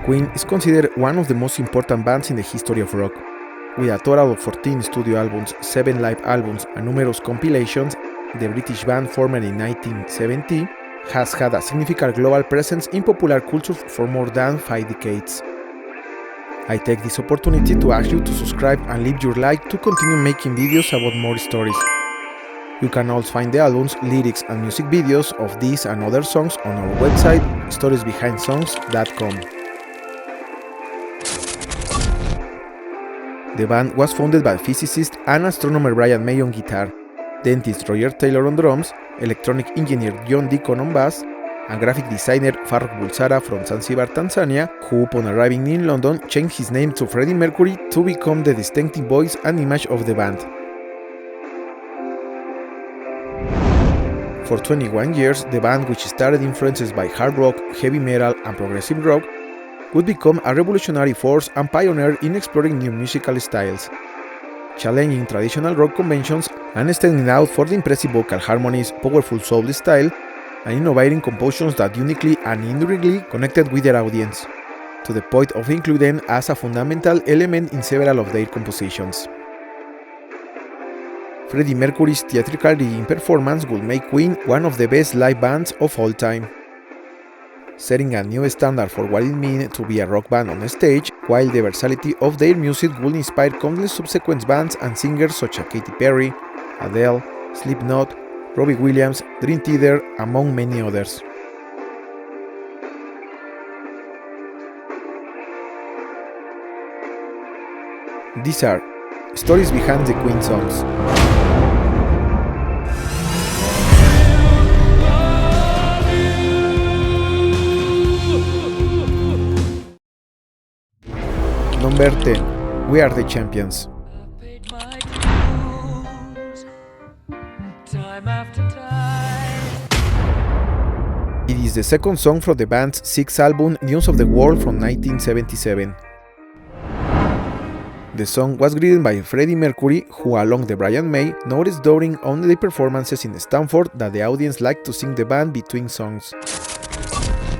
Queen is considered one of the most important bands in the history of rock. With a total of 14 studio albums, 7 live albums, and numerous compilations, the British band, formed in 1970, has had a significant global presence in popular culture for more than 5 decades. I take this opportunity to ask you to subscribe and leave your like to continue making videos about more stories. You can also find the albums, lyrics, and music videos of these and other songs on our website, storiesbehindsongs.com. The band was founded by physicist and astronomer Brian May on guitar, dentist Roger Taylor on drums, electronic engineer John Deacon on bass, and graphic designer Farrokh Bulsara from Zanzibar, Tanzania, who upon arriving in London changed his name to Freddie Mercury to become the distinctive voice and image of the band. For 21 years, the band, which started influences by hard rock, heavy metal, and progressive rock, would become a revolutionary force and pioneer in exploring new musical styles, challenging traditional rock conventions and standing out for the impressive vocal harmonies, powerful soul style, and innovating compositions that uniquely and enduringly connected with their audience, to the point of including them as a fundamental element in several of their compositions. Freddie Mercury's theatricality in performance would make Queen one of the best live bands of all time, setting a new standard for what it means to be a rock band on stage, while the versatility of their music would inspire countless subsequent bands and singers such as Katy Perry, Adele, Slipknot, Robbie Williams, Dream Theater, among many others. These are stories behind the Queen songs. Number 10. We Are the Champions. It is the second song from the band's sixth album, News of the World, from 1977. The song was written by Freddie Mercury, who, along with Brian May, noticed during one of the performances in Stanford that the audience liked to sing the band between songs.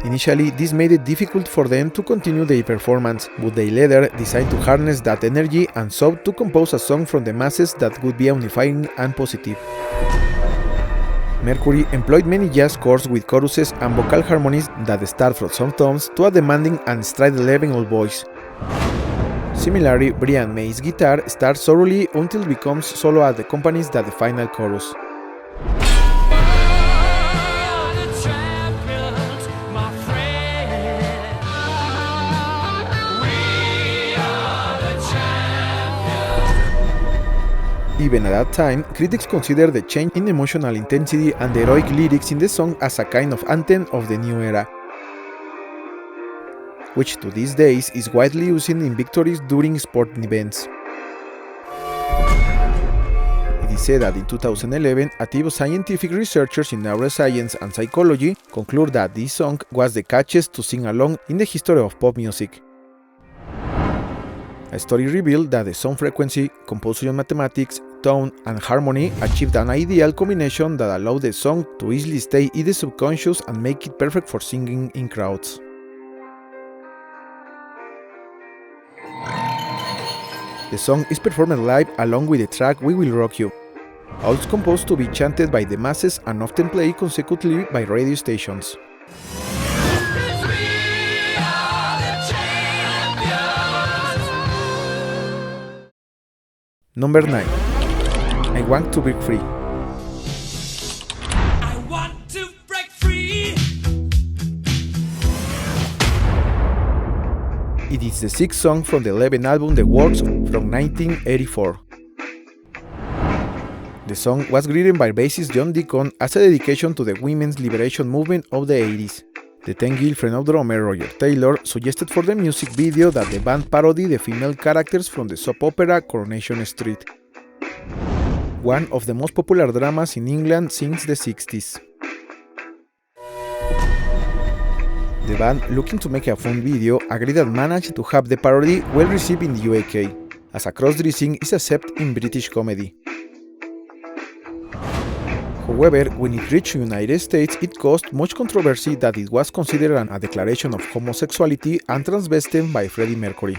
Initially, this made it difficult for them to continue their performance, but they later decided to harness that energy and sought to compose a song from the masses that would be unifying and positive. Mercury employed many jazz chords with choruses and vocal harmonies that start from some tones to a demanding and strident-level voice. Similarly, Brian May's guitar starts thoroughly until it becomes solo and accompanies the final chorus. Even at that time, critics considered the change in emotional intensity and the heroic lyrics in the song as a kind of anthem of the new era, which to these days is widely used in victories during sporting events. It is said that in 2011, a team of scientific researchers in neuroscience and psychology concluded that this song was the catchiest to sing along in the history of pop music. A study revealed that the song frequency, composition mathematics, tone, and harmony achieved an ideal combination that allowed the song to easily stay in the subconscious and make it perfect for singing in crowds. The song is performed live along with the track We Will Rock You, also composed to be chanted by the masses and often played consecutively by radio stations. Number 9. I Want to Break Free. I want to break free. It is the sixth song from the 11th album The Works from 1984. The song was written by bassist John Deacon as a dedication to the women's liberation movement of the 80s. The then girlfriend of drummer Roger Taylor suggested for the music video that the band parody the female characters from the soap opera Coronation Street, one of the most popular dramas in England since the 60s. The band, looking to make a fun video, agreed and managed to have the parody well received in the UK, as a cross-dressing is accepted in British comedy. However, when it reached the United States, it caused much controversy that it was considered a declaration of homosexuality and transvestism by Freddie Mercury.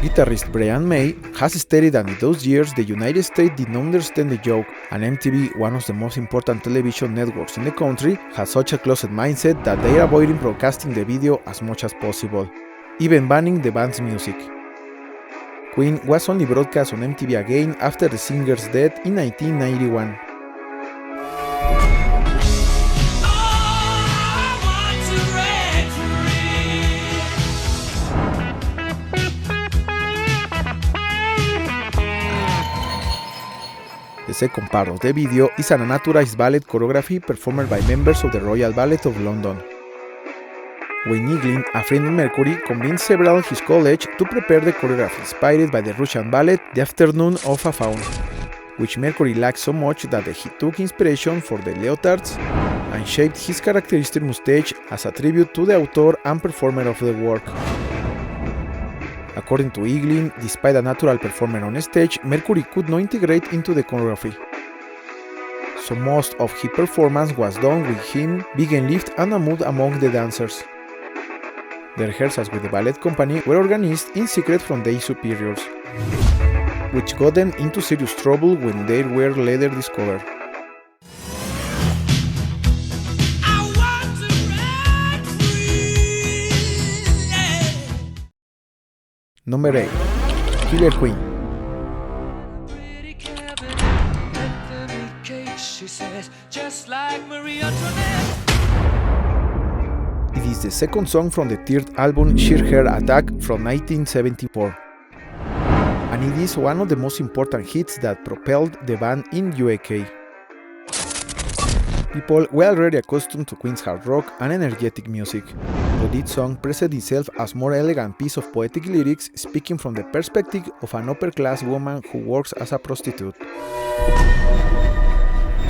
Guitarist Brian May has stated that in those years the United States did not understand the joke, and MTV, one of the most important television networks in the country, has such a closet mindset that they are avoiding broadcasting the video as much as possible, even banning the band's music. Queen was only broadcast on MTV again after the singer's death in 1991. The second part of the video is an unauthorized ballet choreography performed by members of the Royal Ballet of London. Wayne Eaglin, a friend of Mercury, convinced several of his colleagues to prepare the choreography inspired by the Russian ballet The Afternoon of a Faun, which Mercury liked so much that he took inspiration for the leotards and shaped his characteristic mustache as a tribute to the author and performer of the work. According to Eaglin, despite a natural performer on stage, Mercury could not integrate into the choreography. So most of his performance was done with him being lifted and moved among the dancers. The rehearsals with the ballet company were organized in secret from their superiors, which got them into serious trouble when they were later discovered. Number 8. Killer Queen. It is the second song from the third album Sheer Hair Attack from 1974, and it is one of the most important hits that propelled the band in UK. People were already accustomed to Queen's hard rock and energetic music, but this song presented itself as a more elegant piece of poetic lyrics speaking from the perspective of an upper-class woman who works as a prostitute.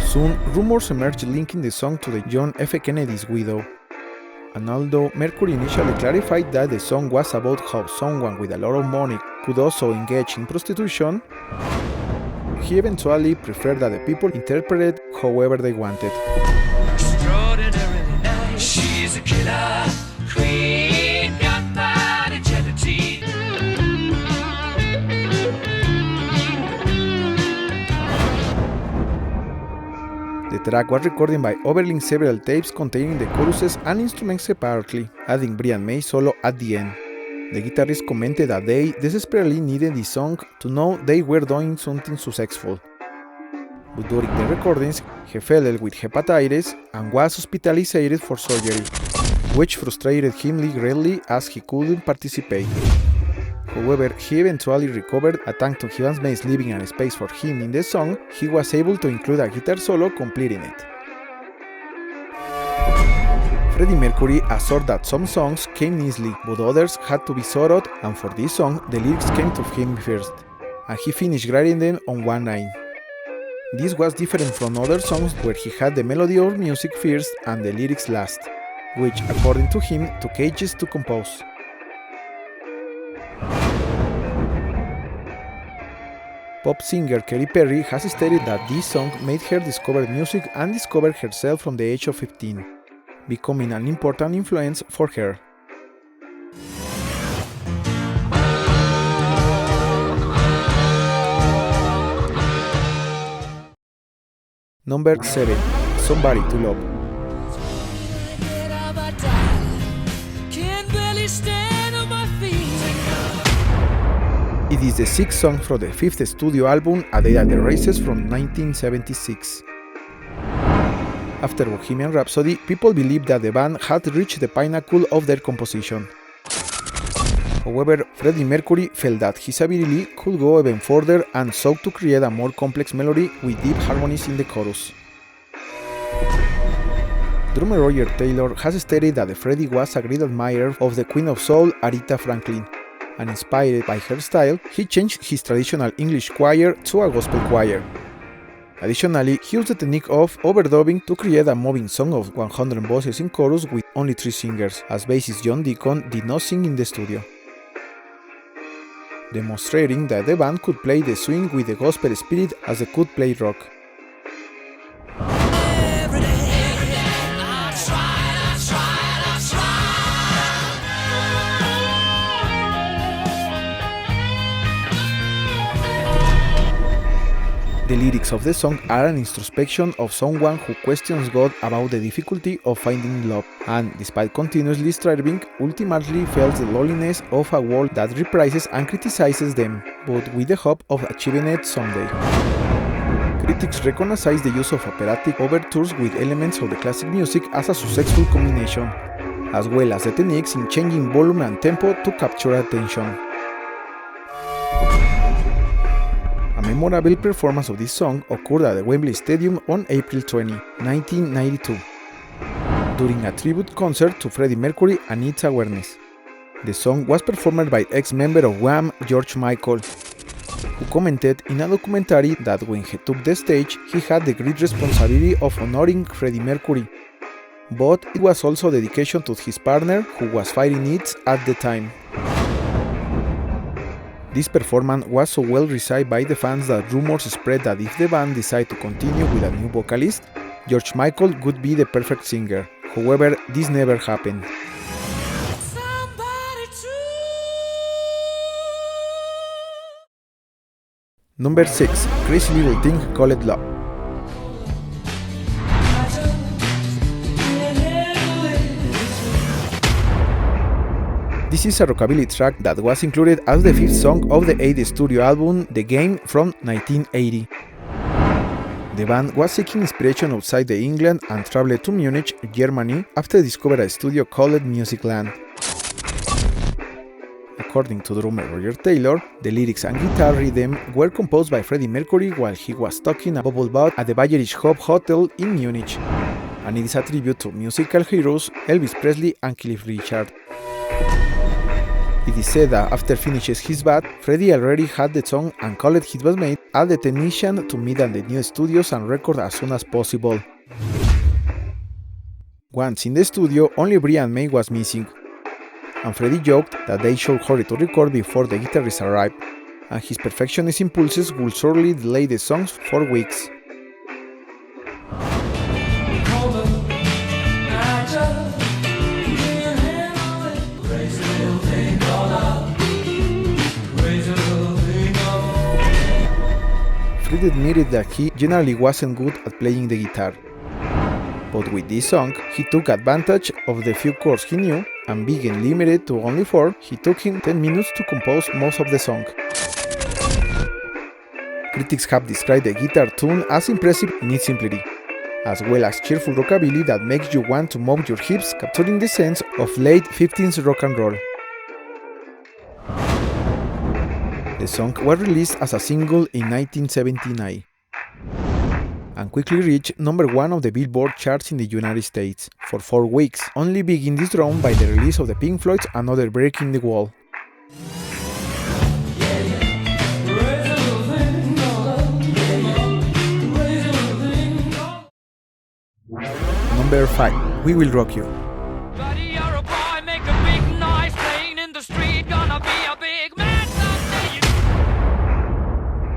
Soon, rumors emerged linking the song to the John F. Kennedy's widow, and although Mercury initially clarified that the song was about how someone with a lot of money could also engage in prostitution, he eventually preferred that the people interpret it however they wanted. She's a killer queen, got that agility. The track was recorded by overlaying several tapes containing the choruses and instruments separately, adding Brian May's solo at the end. The guitarist commented that they desperately needed this song to know they were doing something successful. But during the recordings, he fell ill with hepatitis and was hospitalized for surgery, which frustrated him greatly as he couldn't participate. However, he eventually recovered, and thanks to his bandmates leaving a space for him in the song, he was able to include a guitar solo completing it. Freddie Mercury asserted that some songs came easily, but others had to be sought out, and for this song, the lyrics came to him first, and he finished writing them on one night. This was different from other songs where he had the melody or music first and the lyrics last, which, according to him, took ages to compose. Pop singer Katy Perry has stated that this song made her discover music and discover herself from the age of 15. Becoming an important influence for her. Number 7. Somebody to Love. It is the sixth song from the fifth studio album A Day at the Races from 1976. After Bohemian Rhapsody, people believed that the band had reached the pinnacle of their composition. However, Freddie Mercury felt that his ability could go even further and sought to create a more complex melody with deep harmonies in the chorus. Drummer Roger Taylor has stated that Freddie was a great admirer of the Queen of Soul, Aretha Franklin, and inspired by her style, he changed his traditional English choir to a gospel choir. Additionally, he used the technique of overdubbing to create a moving song of 100 voices in chorus with only 3 singers, as bassist John Deacon did not sing in the studio. demonstrating that the band could play the swing with the gospel spirit as they could play rock. Every day, I try. The lyrics of the song are an introspection of someone who questions God about the difficulty of finding love, and, despite continuously striving, ultimately feels the loneliness of a world that reprises and criticizes them, but with the hope of achieving it someday. Critics recognize the use of operatic overtures with elements of the classic music as a successful combination, as well as the techniques in changing volume and tempo to capture attention. A memorable performance of this song occurred at the Wembley Stadium on April 20, 1992, during a tribute concert to Freddie Mercury and its awareness. The song was performed by ex-member of Wham, George Michael, who commented in a documentary that when he took the stage, he had the great responsibility of honoring Freddie Mercury, but it was also a dedication to his partner, who was fighting AIDS at the time. This performance was so well received by the fans that rumors spread that if the band decided to continue with a new vocalist, George Michael would be the perfect singer. However, this never happened. Number 6. Crazy Little Thing Called Love. This is a rockabilly track that was included as the fifth song of the 8th studio album The Game from 1980. The band was seeking inspiration outside the England and traveled to Munich, Germany, after discovering a studio called Musicland. According to drummer Roger Taylor, the lyrics and guitar rhythm were composed by Freddie Mercury while he was taking a bubble bath at the Bayerisch Hof Hotel in Munich, and it is a tribute to musical heroes Elvis Presley and Cliff Richard. It is said that after finishes his bath, Freddie already had the song and called his bandmate and the technician to meet at the new studios and record as soon as possible. Once in the studio, only Brian May was missing, and Freddie joked that they should hurry to record before the guitarist arrived, and his perfectionist impulses would surely delay the songs for weeks. Freddie admitted that he generally wasn't good at playing the guitar, but with this song, he took advantage of the few chords he knew, and being limited to only 4, it took him 10 minutes to compose most of the song. Critics have described the guitar tune as impressive in its simplicity, as well as cheerful rockabilly that makes you want to move your hips, capturing the sense of late 50s rock and roll. The song was released as a single in 1979 and quickly reached number 1 of the Billboard charts in the United States for 4 weeks, only being dethroned by the release of the Pink Floyd's Another Break in the Wall. Number 5. We Will Rock You. Buddy, you're a boy, make a big noise, playing in the street, gonna be a big man someday.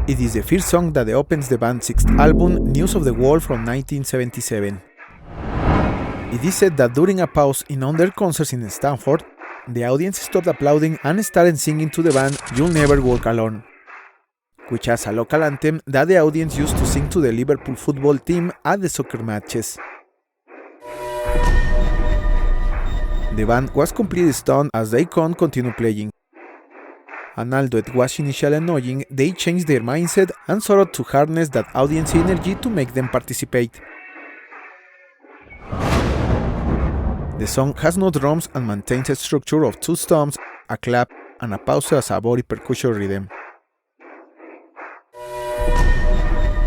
It is the first song that opens the band's 6th album, News of the World from 1977. It is said that during a pause in one of their concerts in Stanford, the audience stopped applauding and started singing to the band You'll Never Walk Alone, which is a local anthem that the audience used to sing to the Liverpool football team at the soccer matches. The band was completely stunned as they couldn't continue playing, and although it was initially annoying, they changed their mindset and sought to harness that audience energy to make them participate. The song has no drums and maintains a structure of 2 stomps, a clap, and a pause as a body percussion rhythm.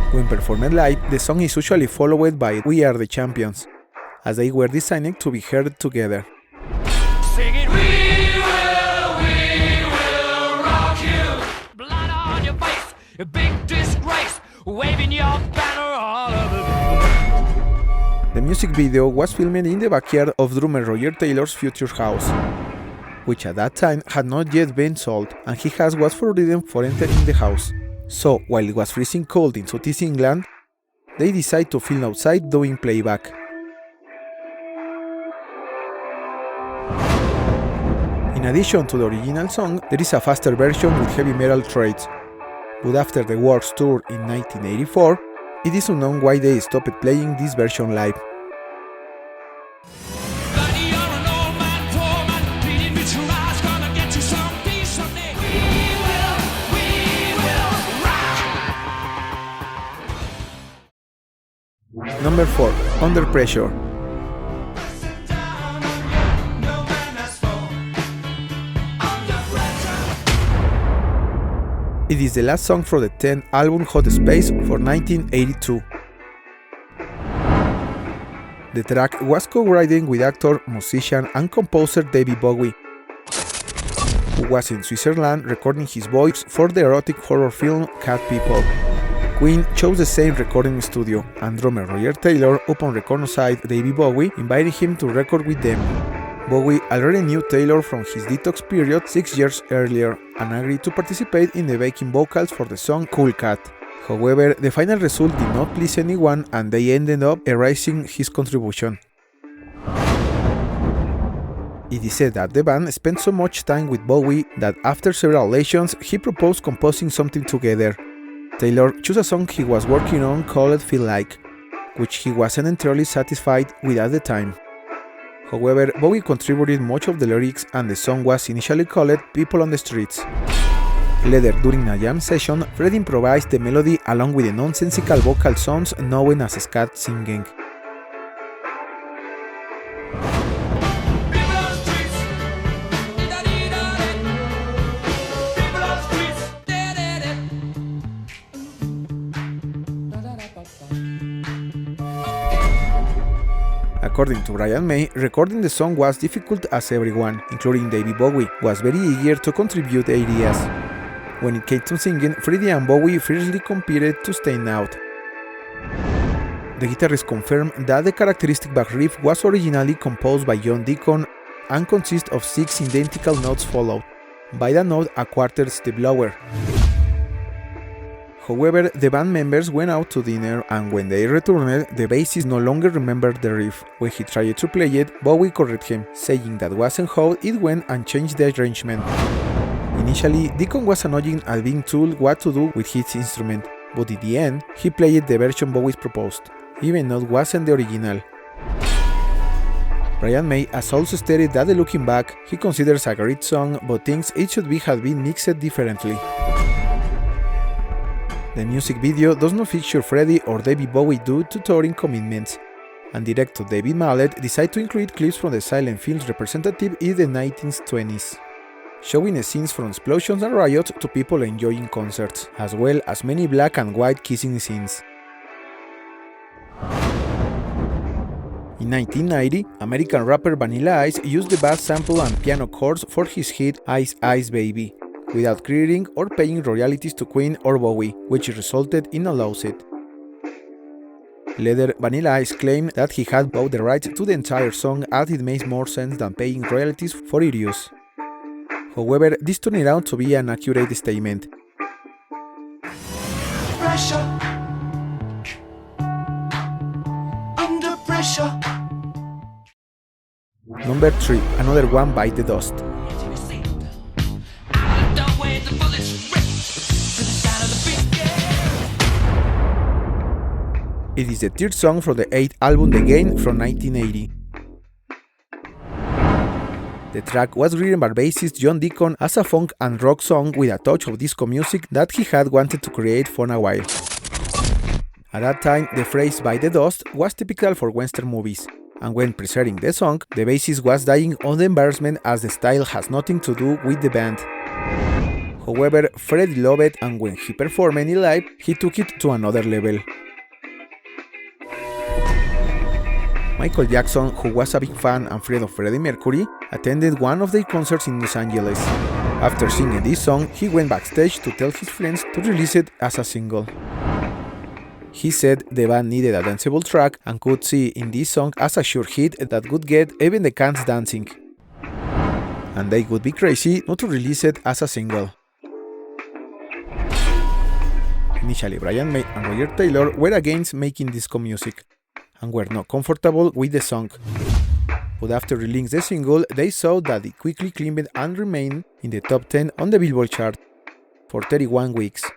When performed live, the song is usually followed by We Are the Champions, as they were designed to be heard together. Sing it, we will rock you. Blood on your face, a big disgrace, waving your banner all over the The music video was filmed in the backyard of drummer Roger Taylor's future house. which at that time had not yet been sold, and he was forbidden for entering the house. So, while it was freezing cold in Southeast England, they decided to film outside doing playback. In addition to the original song, there is a faster version with heavy metal traits, but after the Works Tour in 1984, it is unknown why they stopped playing this version live. Number 4. Under Pressure. It is the last song for the 10th album Hot Space for 1982. The track was co-written with actor, musician and composer David Bowie, who was in Switzerland recording his voice for the erotic horror film Cat People. Queen chose the same recording studio, and drummer Roger Taylor, upon recognizing David Bowie, invited him to record with them. Bowie already knew Taylor from his detox period 6 years earlier and agreed to participate in the backing vocals for the song Cool Cat. However, the final result did not please anyone and they ended up erasing his contribution. It is said that the band spent so much time with Bowie that after several lessons he proposed composing something together. Taylor chose a song he was working on called Feel Like, which he wasn't entirely satisfied with at the time. However, Bowie contributed much of the lyrics and the song was initially called People on the Streets. Later, during a jam session, Freddie improvised the melody along with the nonsensical vocal sounds known as scat singing. According to Brian May, recording the song was difficult as everyone, including David Bowie, was very eager to contribute ideas. When it came to singing, Freddie and Bowie fiercely competed to stand out. The guitarist confirmed that the characteristic back riff was originally composed by John Deacon and consists of 6 identical notes followed by the note a quarter step lower. However, the band members went out to dinner and when they returned, the bassist no longer remembered the riff. When he tried to play it, Bowie corrected him, saying that wasn't how it went and changed the arrangement. Initially, Deacon was annoying at being told what to do with his instrument, but in the end, he played the version Bowie proposed, even though it wasn't the original. Brian May has also stated that looking back, he considers a great song but thinks it should have been mixed differently. The music video does not feature Freddie or David Bowie due to touring commitments, and director David Mallet decided to include clips from the silent film's representative in the 1920s, showing scenes from explosions and riots to people enjoying concerts, as well as many black and white kissing scenes. In 1990, American rapper Vanilla Ice used the bass sample and piano chords for his hit Ice Ice Baby, without creating or paying royalties to Queen or Bowie, which resulted in a lawsuit. Later, Vanilla Ice claimed that he had bought the rights to the entire song as it makes more sense than paying royalties for its use. However, this turned out to be an accurate statement. Pressure. Under pressure. Number 3. Another one Bite the Dust. It is the 3rd song from the 8th album The Game from 1980. The track was written by bassist John Deacon as a funk and rock song with a touch of disco music that he had wanted to create for a while. At that time, the phrase "bite the dust" was typical for Western movies, and when preparing the song, the bassist was dying on the embarrassment as the style has nothing to do with the band. However, Freddie loved it, and when he performed it live, he took it to another level. Michael Jackson, who was a big fan and friend of Freddie Mercury, attended one of their concerts in Los Angeles. After singing this song, he went backstage to tell his friends to release it as a single. He said the band needed a danceable track and could see in this song as a sure hit that would get even the cats dancing. and they would be crazy not to release it as a single. Initially, Brian May and Roger Taylor were against making disco music, and were not comfortable with the song. But after releasing the single, they saw that it quickly climbed and remained in the top 10 on the Billboard chart for 31 weeks,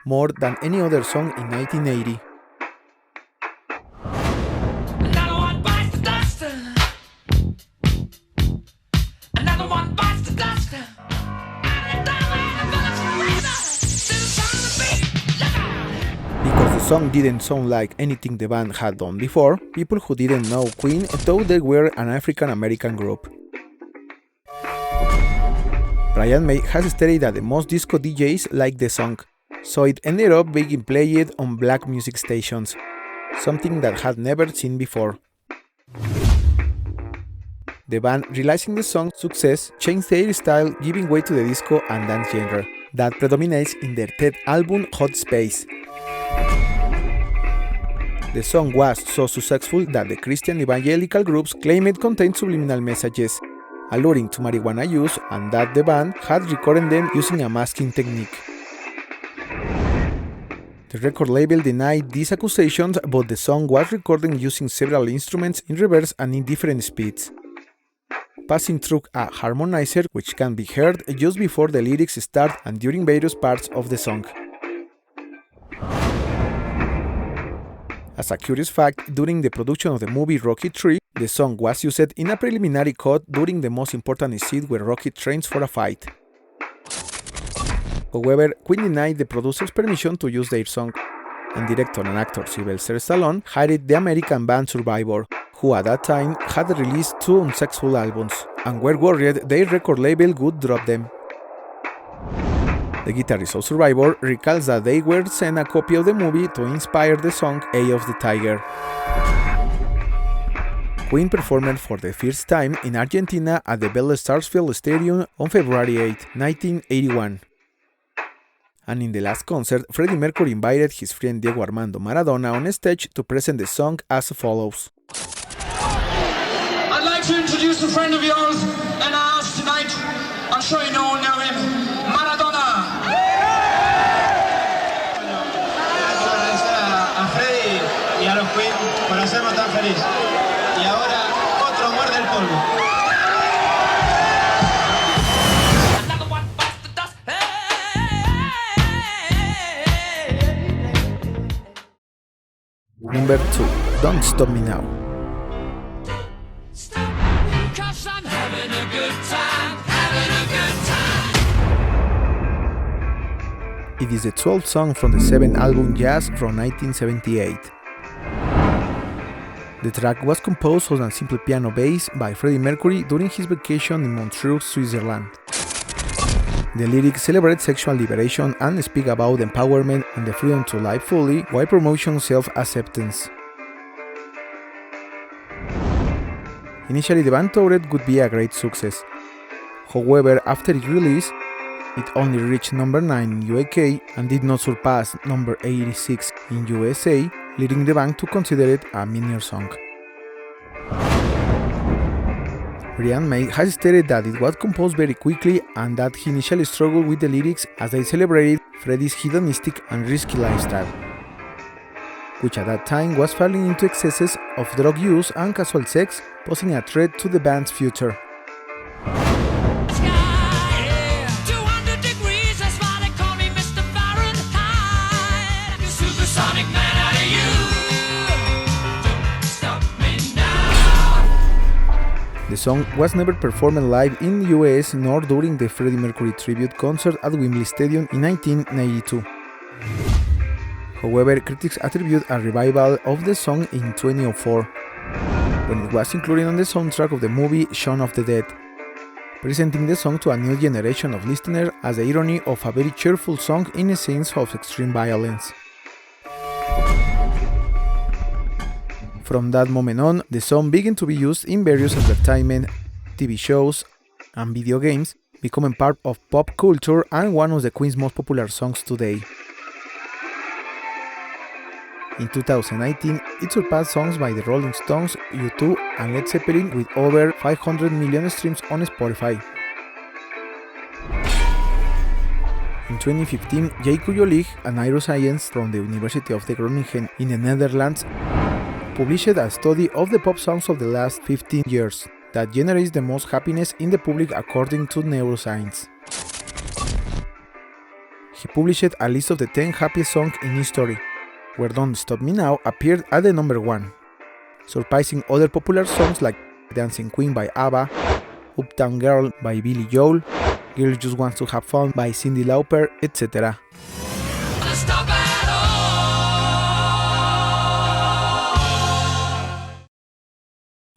more than any other song in 1980. Because the song didn't sound like anything the band had done before, people who didn't know Queen thought they were an African-American group. Brian May has stated that the most disco DJs liked the song, so it ended up being played on black music stations, something that had never seen before. The band, realizing the song's success, changed their style, giving way to the disco and dance genre that predominates in their third album, Hot Space. The song was so successful that the Christian evangelical groups claimed it contained subliminal messages, alluring to marijuana use, and that the band had recorded them using a masking technique. The record label denied these accusations, but the song was recorded using several instruments in reverse and in different speeds, passing through a harmonizer which can be heard just before the lyrics start and during various parts of the song. As a curious fact, during the production of the movie Rocky III, the song was used in a preliminary cut during the most important scene where Rocky trains for a fight. However, Queen denied the producers permission to use their song, and director and actor Sylvester Stallone hired the American band Survivor, who at that time had released 2 unsuccessful albums, and were worried their record label would drop them. The guitarist of Survivor recalls that they were sent a copy of the movie to inspire the song Eye of the Tiger. Queen performed for the first time in Argentina at the Bell Starsfield Stadium on February 8, 1981. And in the last concert, Freddie Mercury invited his friend Diego Armando Maradona on stage to present the song as follows. I'd like to introduce a friend of yours and ours tonight. I'm sure you all know him, Maradona. A Freddie y a los Queen por hacernos tan feliz. Y ahora otro muerde el polvo. Number 2. Don't Stop Me Now. It is the 12th song from the 7th album Jazz from 1978. The track was composed on a simple piano bass by Freddie Mercury during his vacation in Montreux, Switzerland. The lyrics celebrate sexual liberation and speak about empowerment and the freedom to live fully while promoting self-acceptance. Initially, the band thought it would be a great success. However, after its release, it only reached number 9 in UK and did not surpass number 86 in USA, leading the band to consider it a minor song. Brian May has stated that it was composed very quickly and that he initially struggled with the lyrics as they celebrated Freddie's hedonistic and risky lifestyle, which at that time was falling into excesses of drug use and casual sex, posing a threat to the band's future. The song was never performed live in the US nor during the Freddie Mercury tribute concert at Wembley Stadium in 1992. However, critics attribute a revival of the song in 2004, when it was included on the soundtrack of the movie Shaun of the Dead, presenting the song to a new generation of listeners as the irony of a very cheerful song in a scene of extreme violence. From that moment on, the song began to be used in various advertisements, TV shows, and video games, becoming part of pop culture and one of the Queen's most popular songs today. In 2019, it surpassed songs by the Rolling Stones, U2, and Led Zeppelin with over 500 million streams on Spotify. In 2015, Jacob Jolich, a neuroscientist from the University of Groningen in the Netherlands, published a study of the pop songs of the last 15 years that generates the most happiness in the public according to neuroscience. He published a list of the 10 happiest songs in history, where Don't Stop Me Now appeared at the number 1, surpassing other popular songs like Dancing Queen by ABBA, Uptown Girl by Billy Joel, Girl Just Wants to Have Fun by Cyndi Lauper, etc.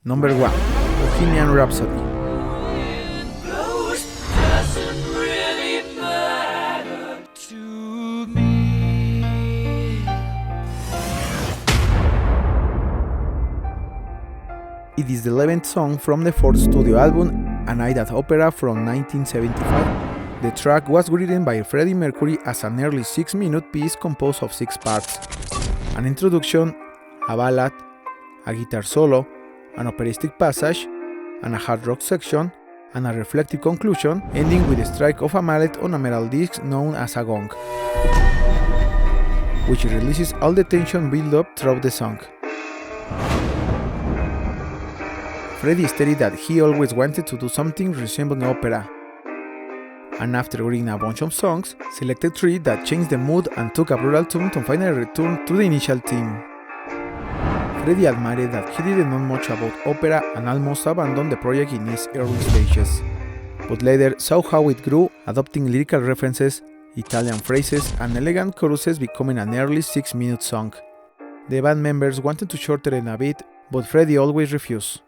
Number 1. Bohemian Rhapsody. It is the 11th song from the 4th studio album, A Night at Opera from 1975. The track was written by Freddie Mercury as an early 6-minute piece composed of 6 parts: an introduction, a ballad, a guitar solo, an operatic passage, and a hard rock section, and a reflective conclusion, ending with the strike of a mallet on a metal disc known as a gong, which releases all the tension built up throughout the song. Freddie stated that he always wanted to do something resembling opera, and after reading a bunch of songs, selected 3 that changed the mood and took a brutal turn to finally return to the initial theme. Freddie admitted that he didn't know much about opera and almost abandoned the project in its early stages, but later saw how it grew, adopting lyrical references, Italian phrases, and elegant choruses, becoming an early 6-minute song. The band members wanted to shorten it a bit, but Freddie always refused.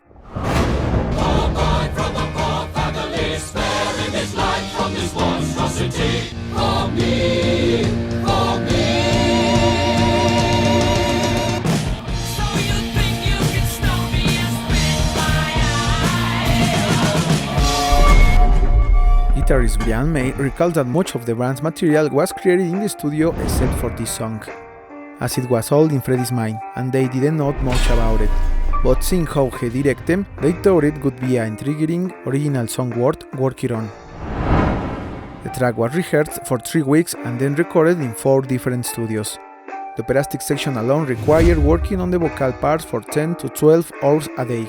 Guitarist Brian May recalls that much of the band's material was created in the studio except for this song, as it was all in Freddie's mind and they didn't know much about it. But seeing how he directed them, they thought it would be an intriguing original song worth working on. The track was rehearsed for 3 weeks and then recorded in 4 different studios. The operatic section alone required working on the vocal parts for 10 to 12 hours a day,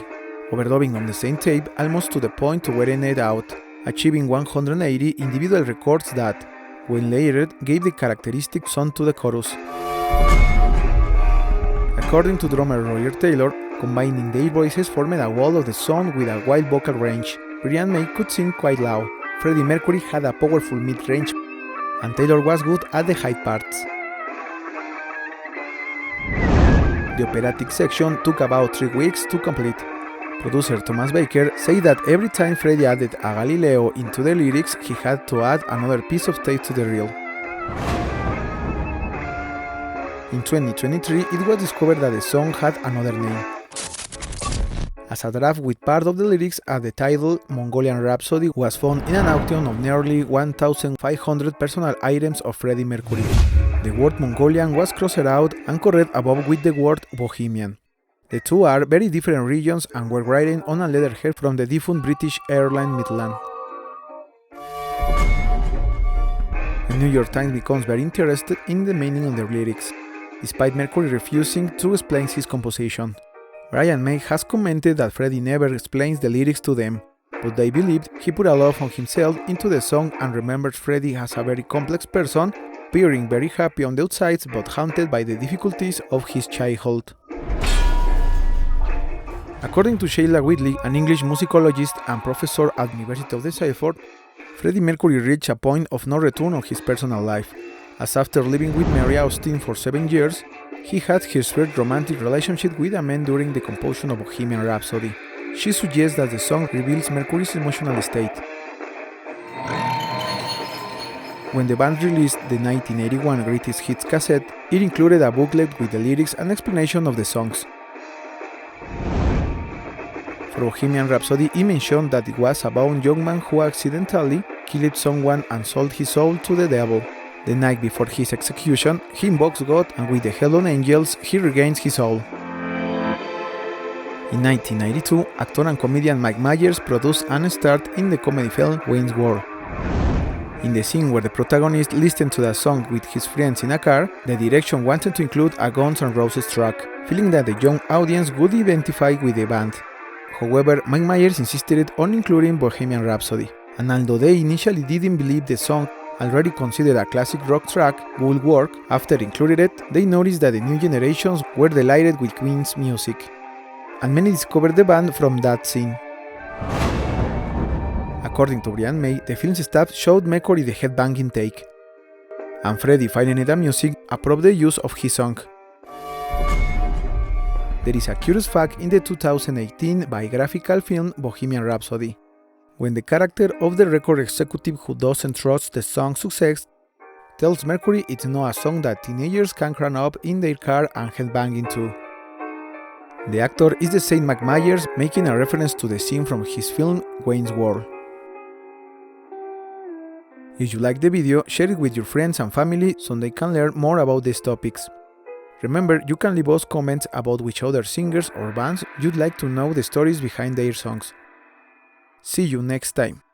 overdubbing on the same tape almost to the point to wearing it out, achieving 180 individual records that, when layered, gave the characteristic sound to the chorus. According to drummer Roger Taylor, combining their voices formed a wall of the song with a wide vocal range. Brian May could sing quite loud, Freddie Mercury had a powerful mid-range, and Taylor was good at the high parts. The operatic section took about 3 weeks to complete. Producer Thomas Baker said that every time Freddie added a Galileo into the lyrics, he had to add another piece of tape to the reel. In 2023, it was discovered that the song had another name, as a draft with part of the lyrics at the title Mongolian Rhapsody was found in an auction of nearly 1,500 personal items of Freddie Mercury. The word Mongolian was crossed out and corrected above with the word Bohemian. The two are very different regions and were written on a letterhead from the defunct British airline Midland. The New York Times becomes very interested in the meaning of the lyrics, despite Mercury refusing to explain his composition. Brian May has commented that Freddie never explains the lyrics to them, but they believed he put a lot of himself into the song and remembers Freddie as a very complex person, appearing very happy on the outside but haunted by the difficulties of his childhood. According to Sheila Whitley, an English musicologist and professor at the University of Zanzibar, Freddie Mercury reached a point of no return on his personal life, as after living with Mary Austin for 7 years, he had his first romantic relationship with a man during the composition of Bohemian Rhapsody. She suggests that the song reveals Mercury's emotional state. When the band released the 1981 Greatest Hits cassette, it included a booklet with the lyrics and explanation of the songs. For Bohemian Rhapsody, it mentioned that it was about a young man who accidentally killed someone and sold his soul to the devil, The night before his execution, he invokes God and with the help of angels, he regains his soul. In 1992, actor and comedian Mike Myers produced and starred in the comedy film Wayne's World. In the scene where the protagonist listened to the song with his friends in a car, the direction wanted to include a Guns N' Roses track, feeling that the young audience would identify with the band. However, Mike Myers insisted on including Bohemian Rhapsody, and although they initially didn't believe the song, already considered a classic rock track, would work, after including it, they noticed that the new generations were delighted with Queen's music, and many discovered the band from that scene. According to Brian May, the film's staff showed Mercury the headbanging take, and Freddie, finding it amusing, approved the use of his song. There is a curious fact in the 2018 biographical film Bohemian Rhapsody, when the character of the record executive who doesn't trust the song's success tells Mercury it's not a song that teenagers can crank up in their car and headbang into. The actor is the same Mike Myers, making a reference to the scene from his film Wayne's World. If you like the video, share it with your friends and family so they can learn more about these topics. Remember, you can leave us comments about which other singers or bands you'd like to know the stories behind their songs. See you next time.